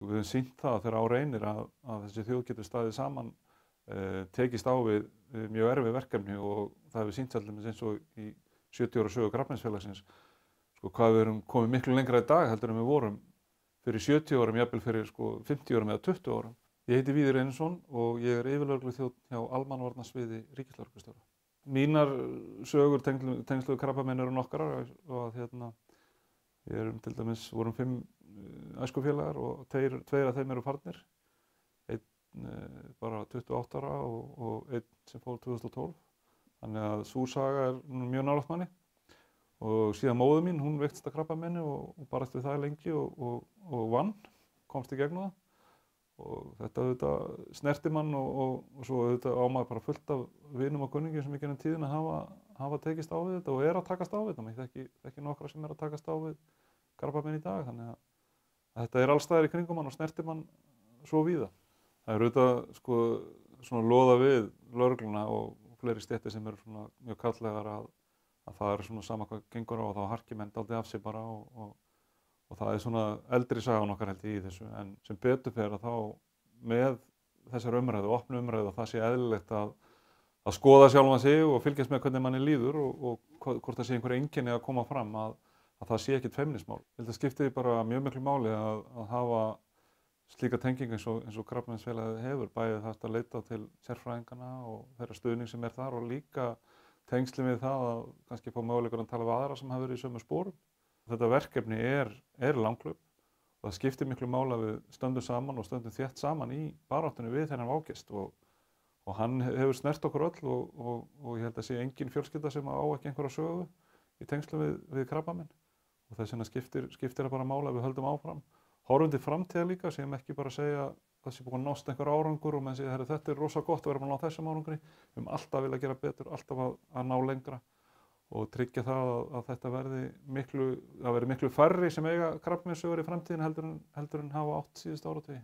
Við höfum sýnt það þegar á reynir að þessi þjóð getur staðið saman, tekist á við mjög erfið verkefni og það hefur sýnt til dæmis eins og í 70 ára sögu Krabbameinsfélagsins, sko, hvað við erum komið miklu lengra í dag heldur en við vorum fyrir 70 árum, jafnvel fyrir 50 árum eða 20 árum. Ég heiti Víðir Einarsson og ég er yfirlögregluþjónn hjá almannavarnasviði ríkislögreglustjóra. Mínar sögur tengsl við krabbamein eru nokkrar og við erum til dæmis, vorum 5 æskufélagar og tveir af þeim eru farnir. Einn bara 28 ára og einn sem fór 2012. Þannig að sú saga er mjög nálægt manni. Og síðan móðir mín, hún veiktist af krabbameini og barðist við það lengi og vann, komst í gegnum það. Og þetta auðvitað snerti mann og svo auðvitað á maður bara fullt af vinum og kunningjum sem í gegnum tíðina hafa tekist á við þetta og er að takast á við þetta. Ég þekki nokkra sem er að takast á við krabbamein í dag, þannig að þetta er alls staðar í kringum mann og snertir mann svo víða. Það er auðvitað sko svona loða við lögregluna og fleiri stéttir sem eru svona mjög karllægar að það er svona sama hvað gengur á og þá harki menn dálítið af sig bara og það er svona eldri sagan okkar held ég í þessu, en sem betur fer að þá með þessar umræðu, opnu umræðu, að það sé eðlilegt að skoða sjálfan sig og fylgjast með hvernig manni líður og hvort það sé einhver einkenni að koma fram að það sé ekkert feimnismál. Ég held að skipti bara mjög miklu máli að hafa slíka tengingu eins og Krabbameinsfélagið hefur, bæði það að leita til sérfræðingana og þeirra stuðning sem er þar og líka tengsli við það að kannski fá möguleikar að tala við aðra sem hafa verið í sömu sporum. Þetta verkefni er langhlaup og það skiptir miklu máli að við stöndum saman og stöndum þétt saman í baráttunni við þennan vágest og hann hefur snert okkur öll og ég held að sé engin fjölskylda sem á ekki einhverja sögu í tengslum við krabbamein og þess vegna skiptir það bara máli að við höldum áfram. Horfum til framtíðar líka, sem ekki bara segja það sé búin að nást einhver árangur og menn segja þetta er rosa gott að vera búin að ná þessum árangri. Við höfum alltaf viljað gera betur, alltaf að ná lengra og tryggja það að þetta verði miklu færri sem eiga krabbameinssögur í framtíðinni heldur en hafa átt síðustu áratugi.